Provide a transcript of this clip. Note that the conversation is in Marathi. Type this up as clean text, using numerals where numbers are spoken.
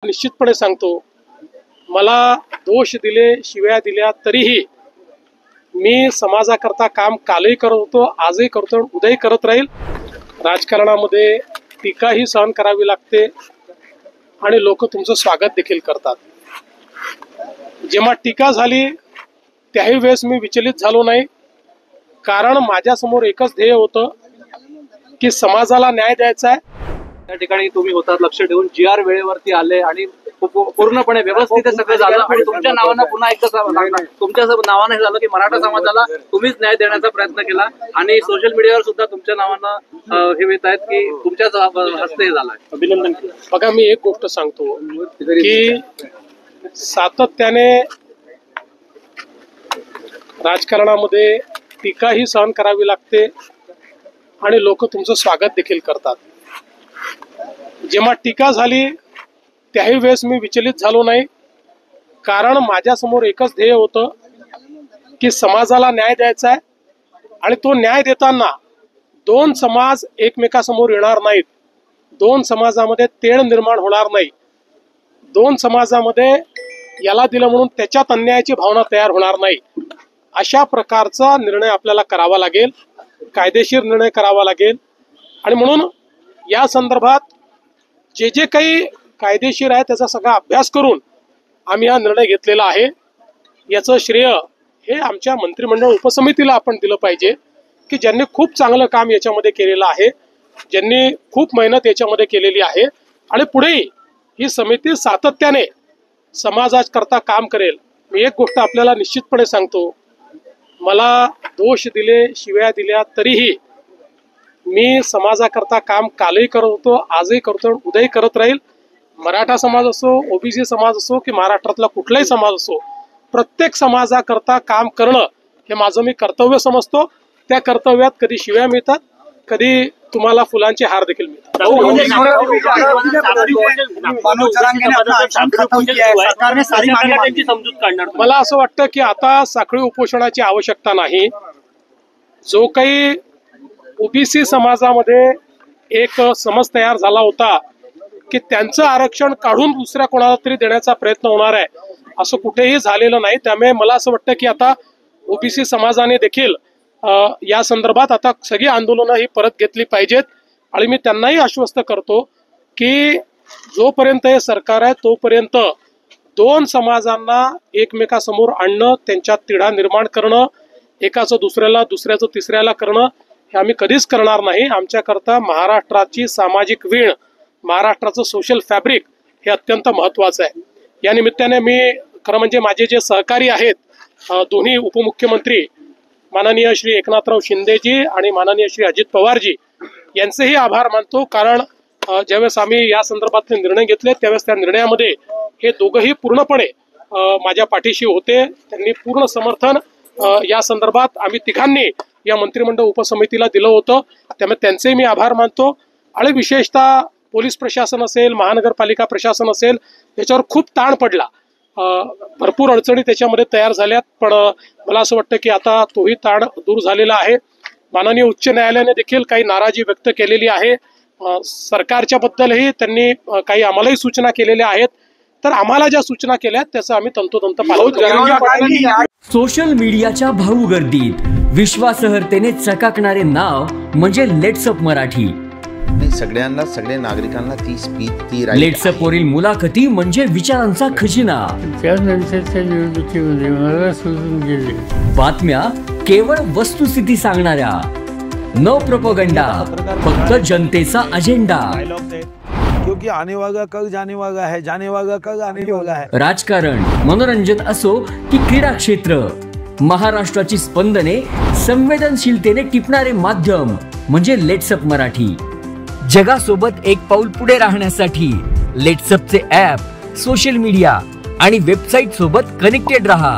निश्चितपणे सांगतो, मला दोष दिले, शिव्या दिल्या तरीही मी समाजाकरता काम कालही करत होतो, आजही करतो, उद्याही करत राहील। राजकारणामध्ये टीकाही सहन करावी लागते आणि लोक तुमचं स्वागत देखील करतात। जेव्हा टीका झाली त्याही वेळेस मी विचलित झालो नाही, कारण माझ्यासमोर एकच ध्येय होतं की समाजाला न्याय द्यायचा आहे। त्या ठिकाणी तुम्ही होतात, लक्ष ठेवून जीआर वेळेवरती आले आणि पूर्णपणे व्यवस्थित सगळं झालं आणि तुमच्या नावानं पुन्हा एकदा तुमच्या नावानं हे झालं की मराठा समाजाला तुम्हीच न्याय देण्याचा प्रयत्न केला आणि सोशल मीडियावर सुद्धा तुमच्या नावानं हे येत आहेत की तुमच्याच हस्ते हे झालंय। अभिनंदन। बघा, मी एक गोष्ट सांगतो की सातत्याने राजकारणामध्ये टीकाही सहन करावी लागते आणि लोक तुमचं स्वागत देखील करतात। जेव्हा टीका झाली त्याही वेळेस मी विचलित झालो नाही, कारण माझ्यासमोर एकच ध्येय होतं की समाजाला न्याय द्यायचा आहे आणि तो न्याय देताना दोन समाज एकमेकासमोर येणार नाहीत, दोन समाजामध्ये तेढ निर्माण होणार नाही, दोन समाजामध्ये याला दिलं म्हणून त्याच्यात अन्यायाची भावना तयार होणार नाही। अशा प्रकारचा निर्णय आपल्याला करावा लागेल, कायदेशीर निर्णय करावा लागेल आणि म्हणून या संदर्भात जे जे काही कायदेशीर आहे त्याचा सगळा अभ्यास करून आम्ही हा निर्णय घेतलेला आहे। याचं श्रेय हे आमच्या मंत्रिमंडळ उपसमितीला आपण दिलं पाहिजे की ज्यांनी खूप चांगलं काम याच्यामध्ये केलेलं आहे, ज्यांनी खूप मेहनत याच्यामध्ये केलेली आहे आणि पुढेही ही समिती सातत्याने समाजाकरता काम करेल। मी एक गोष्ट आपल्याला निश्चितपणे सांगतो, मला दोष दिले, शिव्या दिल्या तरीही मी समाजाकरता काम कालही करत होतो, आजही करतो, उद्याही करत राहील। मराठा समाज असो, ओबीसी समाज असो की महाराष्ट्रातला कुठलाही समाज असो, प्रत्येक समाजाकरता काम करणं हे माझं मी कर्तव्य समजतो। त्या कर्तव्यात कधी शिव्या मिळतात, कधी तुम्हाला फुलांचे हार देखील मिळतात। मला असं वाटतं की आता साखळी उपोषणाची आवश्यकता नाही। जो काही ओबीसी समाजामध्ये एक समज तयार झाला होता की त्यांचं आरक्षण काढून दुसऱ्या कोणाला तरी देण्याचा प्रयत्न होणार आहे, असं कुठेही झालेलं नाही। त्यामुळे मला असं वाटतं की आता ओबीसी समाजाने देखील या संदर्भात आता सगळी आंदोलनं ही परत घेतली पाहिजेत आणि मी त्यांनाही आश्वस्त करतो की जोपर्यंत हे सरकार आहे तोपर्यंत दोन समाजांना एकमेकासमोर आणणं, त्यांच्यात तिढा निर्माण करणं, एकाचं दुसऱ्याला, दुसऱ्याचं तिसऱ्याला करणं हे आम्ही कधीच करणार नाही। आमच्याकरता महाराष्ट्राची सामाजिक वीण, महाराष्ट्राचं सोशल फॅब्रिक हे अत्यंत महत्वाचं आहे। या निमित्ताने मी खरं म्हणजे माझे जे सहकारी आहेत, दोन्ही उपमुख्यमंत्री माननीय श्री एकनाथराव शिंदेजी आणि माननीय श्री अजित पवारजी यांचेही आभार मानतो, कारण ज्यावेळेस आम्ही या संदर्भातले निर्णय घेतले त्यावेळेस त्या निर्णयामध्ये हे दोघंही पूर्णपणे माझ्या पाठीशी होते। त्यांनी पूर्ण समर्थन या संदर्भात आम्ही तिघांनी या मंत्रिमंडळ उपसमितीला दिलं होतं, त्यामुळे त्यांचे मी आभार मानतो। आणि विशेषतः पोलीस प्रशासन असेल, महानगरपालिका प्रशासन असेल, याच्यावर खूप ताण पडला, भरपूर अडचणी त्याच्यामध्ये तयार झाल्यात, पण मला असं वाटतं की आता तोही ताण दूर झालेला आहे। माननीय उच्च न्यायालयाने देखील काही नाराजी व्यक्त केलेली आहे, सरकारच्या बद्दलही त्यांनी काही आम्हालाही सूचना केलेल्या आहेत, तर आम्हाला ज्या सूचना केल्या त्याचं आम्ही तंतोतंत पालन। सोशल मीडियाच्या भाऊ गर्दीत विश्वासार्हतेने चकाकणारे नाव म्हणजे लेट्सअप मराठी। सगळ्यांना, सगळ्या नागरिकांना ती स्पीच, ती लेट्सअप वरील मुलाखती म्हणजे विचारांचा खजिना। त्यानंतरच्या निवडणुकीमध्ये मला सोडून गेले। बातम्या केवळ वस्तुस्थिती सांगणाऱ्या, न प्रोपगंडा, फक्त जनतेचा अजेंडा। क्योंकि आने वाला कल जाने वाला है, जाने वाला कल आने वाला है। राजकारण, मनोरंजन असो की क्रीडा क्षेत्र, महाराष्ट्राची स्पंदने संवेदनशीलतेने टिपणारे माध्यम म्हणजे लेट्सअप मराठी। जगासोबत एक पाऊल पुढे राहण्यासाठी लेट्सअपचे ॲप, सोशल मीडिया आणि वेबसाईट सोबत कनेक्टेड रहा।